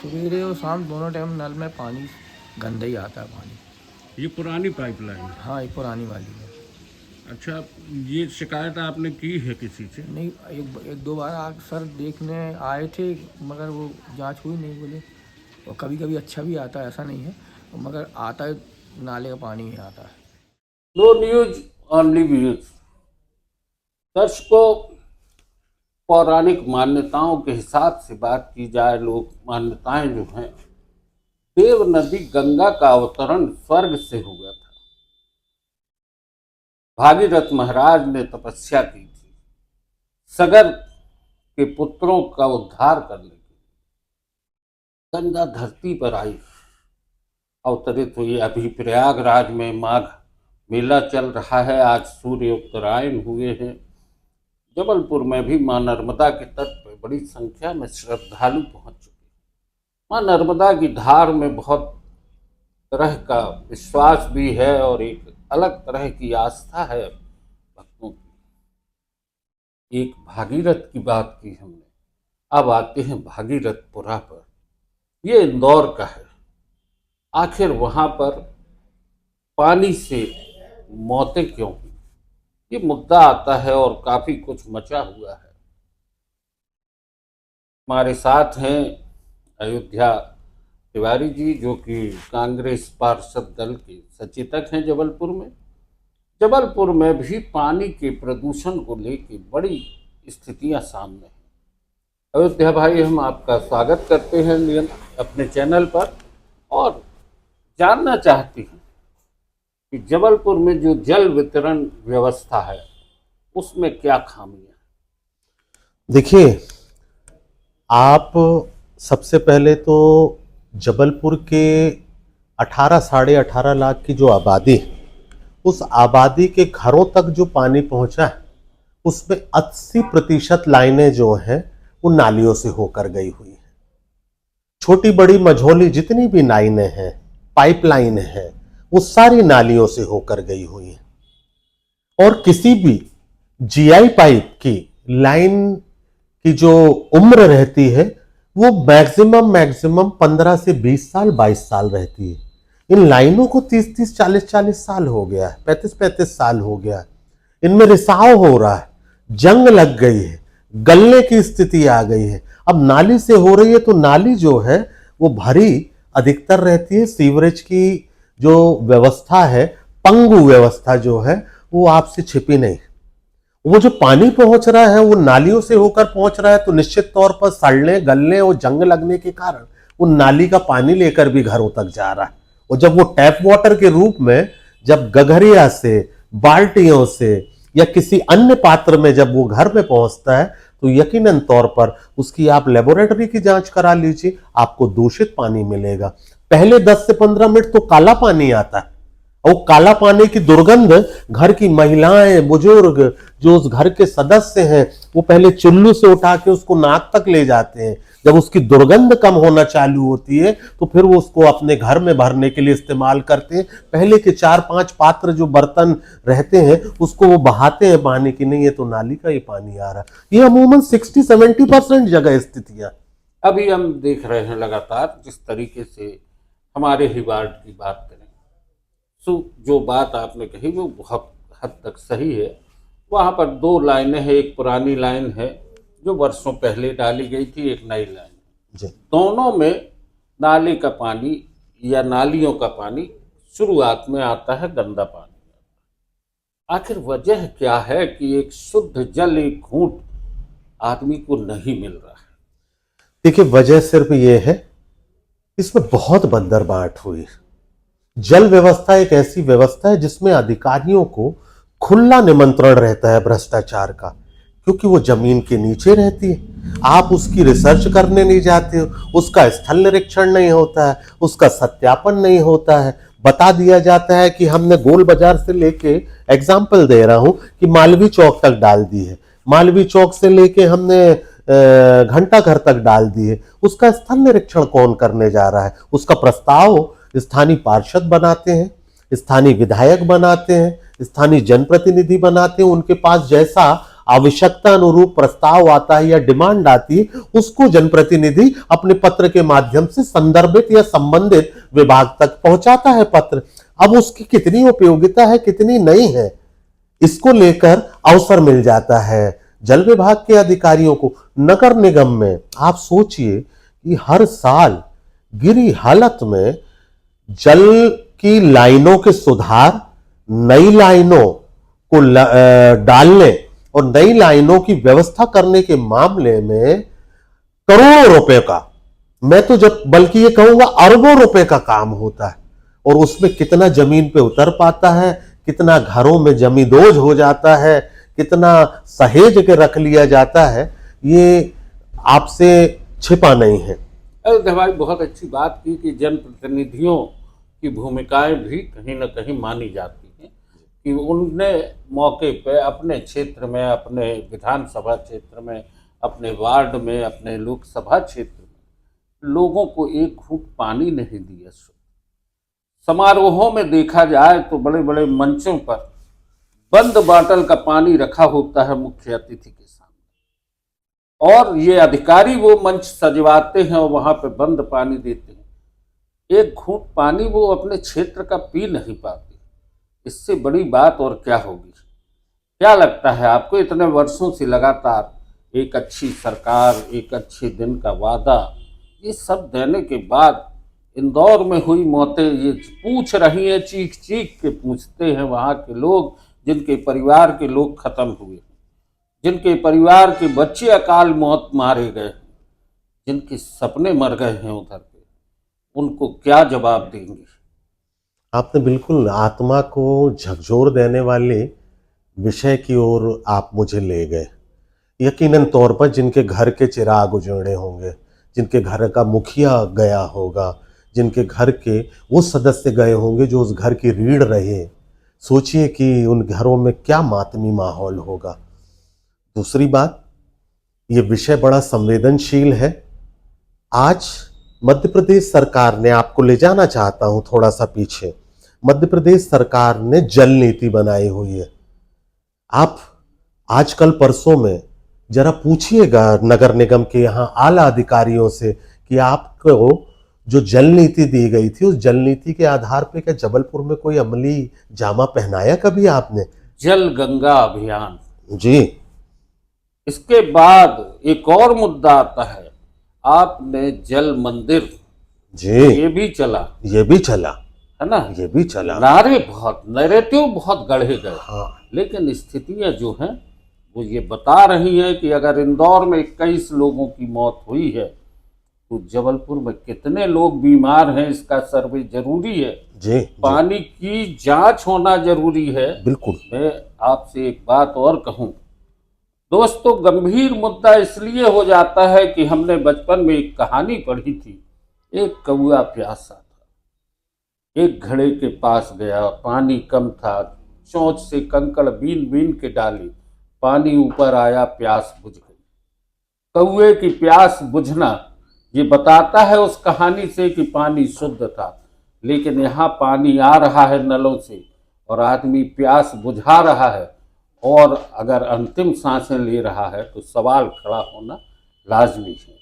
सवेरे और शाम दोनों टाइम नल में पानी गंदा ही आता है पानी। ये पुरानी पाइपलाइन है। हाँ, ये पुरानी वाली है। अच्छा, ये शिकायत आपने की है किसी से? नहीं, एक दो बार सर देखने आए थे, मगर वो जांच हुई नहीं, बोले। और कभी कभी अच्छा भी आता है, ऐसा नहीं है, मगर आता है नाले का पानी ही आता है। No news only views. दर्शकों, पौराणिक मान्यताओं के हिसाब से बात की जाए, लोक मान्यताएं जो हैं, देव नदी गंगा का अवतरण स्वर्ग से हुआ था। भागीरथ महाराज ने तपस्या की थी सगर के पुत्रों का उद्धार करने के लिए। गंगा धरती पर आई, अवतरित हुई। अभी प्रयागराज में माघ मेला चल रहा है। आज सूर्य उत्तरायण हुए हैं। जबलपुर में भी मां नर्मदा के तट पर बड़ी संख्या में श्रद्धालु पहुंच चुके हैं। मां नर्मदा की धार में बहुत तरह का विश्वास भी है और एक अलग तरह की आस्था है भक्तों की। एक भागीरथ की बात की हमने, अब आते हैं भागीरथपुरा पर। ये इंदौर का है। आखिर वहां पर पानी से मौतें क्यों हुई, ये मुद्दा आता है और काफी कुछ मचा हुआ है। हमारे साथ हैं अयोध्या तिवारी जी, जो कि कांग्रेस पार्षद दल के सचेतक हैं जबलपुर में। जबलपुर में भी पानी के प्रदूषण को लेकर बड़ी स्थितियां सामने हैं। अयोध्या भाई, हम आपका स्वागत करते हैं अपने चैनल पर और जानना चाहते हैं कि जबलपुर में जो जल वितरण व्यवस्था है उसमें क्या खामियां हैं? देखिए, आप सबसे पहले तो जबलपुर के 18 साढ़े 18 लाख की जो आबादी है, उस आबादी के घरों तक जो पानी पहुंचा है उसमें 80% लाइनें जो हैं वो नालियों से होकर गई हुई हैं। छोटी बड़ी मझोली जितनी भी लाइनें हैं, पाइपलाइन है, वो सारी नालियों से होकर गई हुई हैं। और किसी भी जीआई पाइप की लाइन की जो उम्र रहती है वो मैक्सिमम 15 से 20 साल 22 साल रहती है। इन लाइनों को 30 40 साल हो गया है, 35 साल हो गया है। इनमें रिसाव हो रहा है, जंग लग गई है, गलने की स्थिति आ गई है। अब नाली से हो रही है तो नाली जो है वो भरी अधिकतर रहती है। सीवरेज की जो व्यवस्था है, पंगु व्यवस्था जो है, वो आपसे छिपी नहीं। वो जो पानी पहुंच रहा है वो नालियों से होकर पहुंच रहा है, तो निश्चित तौर पर सड़ने गलने और जंग लगने के कारण वो नाली का पानी लेकर भी घरों तक जा रहा है। और जब वो टैप वाटर के रूप में जब गगरिया से, बाल्टियों से या किसी अन्य पात्र में जब वो घर में पहुंचता है तो यकीनन तौर पर उसकी आप लेबोरेटरी की जांच करा लीजिए, आपको दूषित पानी मिलेगा। पहले 10 से 15 मिनट तो काला पानी आता है और काला पानी की दुर्गंध घर की महिलाएं, बुजुर्ग, जो उस घर के सदस्य हैं, वो पहले चुल्लू से उठा के उसको नाक तक ले जाते हैं। जब उसकी दुर्गंध कम होना चालू होती है तो फिर वो उसको अपने घर में भरने के लिए इस्तेमाल करते हैं। पहले के 4-5 पात्र जो बर्तन रहते हैं उसको वो बहाते हैं पानी की, नहीं है तो नाली का ही पानी आ रहा है। ये अमूमन 60-70% जगह स्थितियां। अभी हम देख रहे हैं लगातार जिस तरीके से हमारे ही वार्ड की बात करें, जो बात आपने कही वो बहुत हद तक सही है। वहाँ पर 2 लाइनें हैं, एक पुरानी लाइन है जो वर्षों पहले डाली गई थी, एक नई लाइन है। दोनों में नाले का पानी या नालियों का पानी शुरुआत में आता है गंदा पानी। आखिर वजह क्या है कि एक शुद्ध जल, एक घूंट आदमी को नहीं मिल रहा है? देखिए, वजह सिर्फ ये है, इसमें बहुत बंदरबाट हुई। जल व्यवस्था एक ऐसी व्यवस्था है जिसमें अधिकारियों को खुला निमंत्रण रहता है भ्रष्टाचार का, क्योंकि वो जमीन के नीचे रहती है। आप उसकी रिसर्च करने नहीं जाते हो, उसका स्थल निरीक्षण नहीं होता है, उसका सत्यापन नहीं होता है। बता दिया जाता है कि हमने गोल बाजार से लेके, एग्जाम्पल दे रहा हूं, कि मालवी चौक तक डाल दी है, मालवी चौक से लेके हमने घंटा घर तक डाल दी है। उसका स्थल निरीक्षण कौन करने जा रहा है? उसका प्रस्ताव स्थानीय पार्षद बनाते हैं, स्थानीय विधायक बनाते हैं, स्थानीय जनप्रतिनिधि बनाते हैं। उनके पास जैसा आवश्यकता अनुरूप प्रस्ताव आता है या डिमांड आती है, उसको जनप्रतिनिधि अपने पत्र के माध्यम से संदर्भित या संबंधित विभाग तक पहुंचाता है पत्र। अब उसकी कितनी उपयोगिता है, कितनी नहीं है, इसको लेकर अवसर मिल जाता है जल विभाग के अधिकारियों को। नगर निगम में आप सोचिए कि हर साल गिरी हालत में जल की लाइनों के सुधार, नई लाइनों को डालने और नई लाइनों की व्यवस्था करने के मामले में करोड़ों रुपए का, मैं तो जब बल्कि ये कहूंगा अरबों रुपए का काम होता है। और उसमें कितना जमीन पे उतर पाता है, कितना घरों में जमींदोज हो जाता है, कितना सहेज के रख लिया जाता है, ये आपसे छिपा नहीं है। अरे भाई, बहुत अच्छी बात की कि जनप्रतिनिधियों की भूमिकाएं भी कहीं ना कहीं मानी जाती हैं कि उनने मौके पे अपने क्षेत्र में, अपने विधानसभा क्षेत्र में, अपने वार्ड में, अपने लोकसभा क्षेत्र में लोगों को एक घूंट पानी नहीं दिया। समारोहों में देखा जाए तो बड़े बड़े मंचों पर बंद बाटल का पानी रखा होता है मुख्य अतिथि के सामने, और ये अधिकारी वो मंच सजवाते हैं और वहां पे बंद पानी देते हैं। एक घूंट पानी वो अपने क्षेत्र का पी नहीं पाते। इससे बड़ी बात और क्या होगी? क्या लगता है आपको, इतने वर्षों से लगातार एक अच्छी सरकार, एक अच्छे दिन का वादा, ये सब देने के बाद इंदौर में हुई मौतें ये पूछ रही हैं, चीख चीख के पूछते हैं वहाँ के लोग, जिनके परिवार के लोग खत्म हुए, जिनके परिवार के बच्चे अकाल मौत मारे गए, जिनके सपने मर गए हैं उधर पे, उनको क्या जवाब देंगे? आपने बिल्कुल आत्मा को झकझोर देने वाले विषय की ओर आप मुझे ले गए। यकीनन तौर पर जिनके घर के चिराग उजड़े होंगे, जिनके घर का मुखिया गया होगा, जिनके घर के वो सदस्य गए होंगे जो उस घर की रीढ़ रहे, सोचिए कि उन घरों में क्या मातमी माहौल होगा। दूसरी बात, ये विषय बड़ा संवेदनशील है। आज मध्य प्रदेश सरकार ने, आपको ले जाना चाहता हूं थोड़ा सा पीछे, मध्य प्रदेश सरकार ने जल नीति बनाई हुई है। आप आजकल परसों में जरा पूछिएगा नगर निगम के यहाँ आला अधिकारियों से कि आपको जो जल नीति दी गई थी, उस जल नीति के आधार पे क्या जबलपुर में कोई अमली जामा पहनाया कभी आपने? जल गंगा अभियान जी। इसके बाद एक और मुद्दा आता है, आपने जल मंदिर जी, ये भी चला, ये भी चला है ना, ये भी चला। नारे बहुत, नैरेटिव बहुत गढ़े गए। हाँ। लेकिन स्थितियां जो हैं वो ये बता रही हैं कि अगर इंदौर में 21 लोगों की मौत हुई है तो जबलपुर में कितने लोग बीमार हैं, इसका सर्वे जरूरी है। जी, पानी की जांच होना जरूरी है। बिल्कुल। मैं आपसे एक बात और कहूं दोस्तों, गंभीर मुद्दा इसलिए हो जाता है कि हमने बचपन में एक कहानी पढ़ी थी। एक कौआ प्यासा था, एक घड़े के पास गया, पानी कम था, चोंच से कंकड़ बीन बीन के डाली, पानी ऊपर आया, प्यास बुझ गई। कौए की प्यास बुझना ये बताता है उस कहानी से कि पानी शुद्ध था। लेकिन यहाँ पानी आ रहा है नलों से और आदमी प्यास बुझा रहा है, और अगर अंतिम सांसें ले रहा है तो सवाल खड़ा होना लाजमी है।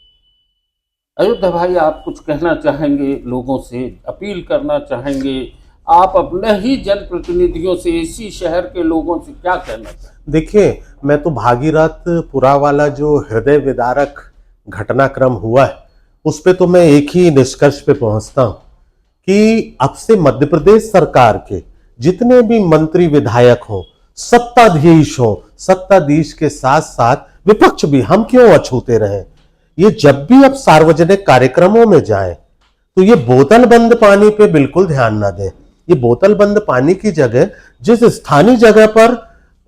अयोध्या भाई, आप कुछ कहना चाहेंगे लोगों से, अपील करना चाहेंगे? आप अपने ही जनप्रतिनिधियों से, इसी शहर के लोगों से क्या कहना चाहेंगे? देखिए, मैं तो भागीरथपुरा वाला जो हृदय विदारक घटनाक्रम हुआ है उस पे तो मैं एक ही निष्कर्ष पे पहुंचता हूं कि अब से मध्य प्रदेश सरकार के जितने भी मंत्री विधायक हों, सत्ताधीश हों, सत्ताधीश के साथ साथ विपक्ष भी, हम क्यों अछूते रहें, ये जब भी अब सार्वजनिक कार्यक्रमों में जाएं तो ये बोतल बंद पानी पे बिल्कुल ध्यान ना दें। ये बोतल बंद पानी की जगह जिस स्थानीय जगह पर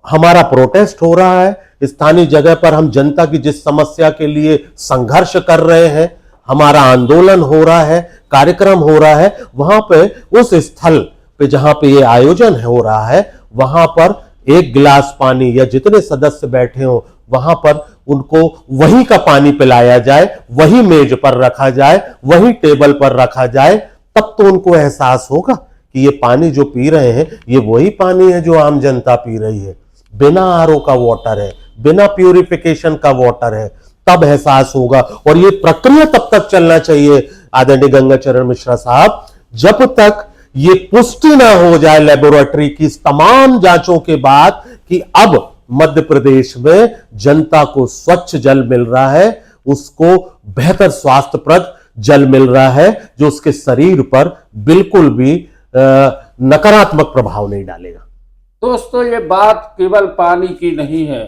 हमारा प्रोटेस्ट हो रहा है, स्थानीय जगह पर हम जनता की जिस समस्या के लिए संघर्ष कर रहे हैं, हमारा आंदोलन हो रहा है, कार्यक्रम हो रहा है, वहां पे उस स्थल पे जहां पे ये आयोजन हो रहा है, वहां पर एक गिलास पानी या जितने सदस्य बैठे हो वहां पर उनको वही का पानी पिलाया जाए, वही मेज पर रखा जाए, वही टेबल पर रखा जाए। तब तो उनको एहसास होगा कि ये पानी जो पी रहे हैं ये वही पानी है जो आम जनता पी रही है। बिना आरओ का वाटर है, बिना प्यूरिफिकेशन का वाटर है, तब एहसास होगा। और ये प्रक्रिया तब तक चलना चाहिए आदरणीय गंगाचरण मिश्रा साहब, जब तक ये पुष्टि ना हो जाए लेबोरेटरी की तमाम जांचों के बाद कि अब मध्य प्रदेश में जनता को स्वच्छ जल मिल रहा है, उसको बेहतर स्वास्थ्यप्रद जल मिल रहा है, जो उसके शरीर पर बिल्कुल भी नकारात्मक प्रभाव नहीं डालेगा। दोस्तों, ये बात केवल पानी की नहीं है,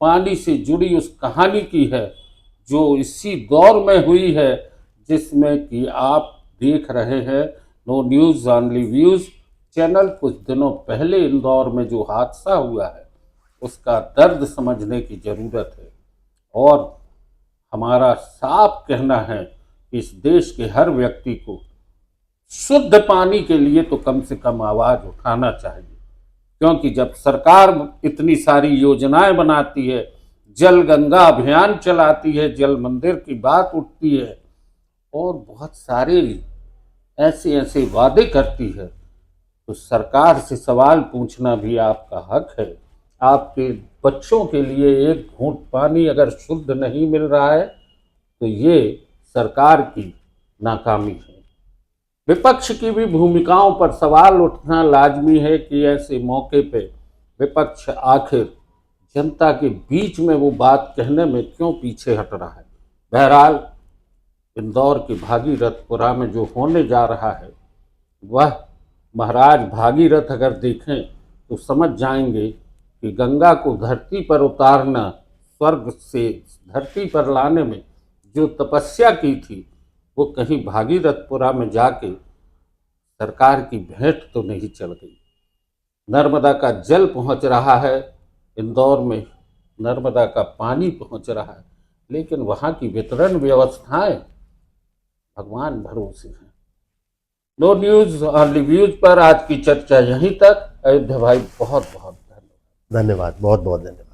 पानी से जुड़ी उस कहानी की है जो इसी दौर में हुई है, जिसमें कि आप देख रहे हैं no news only views channel. कुछ दिनों पहले इंदौर में जो हादसा हुआ है उसका दर्द समझने की ज़रूरत है। और हमारा साफ कहना है कि इस देश के हर व्यक्ति को शुद्ध पानी के लिए तो कम से कम आवाज़ उठाना चाहिए, क्योंकि जब सरकार इतनी सारी योजनाएं बनाती है, जल गंगा अभियान चलाती है, जल मंदिर की बात उठती है और बहुत सारे ऐसे ऐसे वादे करती है, तो सरकार से सवाल पूछना भी आपका हक है। आपके बच्चों के लिए एक घूंट पानी अगर शुद्ध नहीं मिल रहा है तो ये सरकार की नाकामी है। विपक्ष की भी भूमिकाओं पर सवाल उठना लाजमी है कि ऐसे मौके पे विपक्ष आखिर जनता के बीच में वो बात कहने में क्यों पीछे हट रहा है। बहरहाल, इंदौर के भागीरथपुरा में जो होने जा रहा है वह महाराज भागीरथ अगर देखें तो समझ जाएंगे कि गंगा को धरती पर उतारना, स्वर्ग से धरती पर लाने में जो तपस्या की थी वो कहीं भागीरथपुरा में जाके सरकार की भेंट तो नहीं चल गई। नर्मदा का जल पहुंच रहा है इंदौर में, नर्मदा का पानी पहुंच रहा है, लेकिन वहाँ की वितरण व्यवस्थाएं भगवान भरोसे हैं। नो न्यूज़ ओनली व्यूज पर आज की चर्चा यहीं तक। अयोध्या भाई बहुत बहुत धन्यवाद, बहुत बहुत धन्यवाद।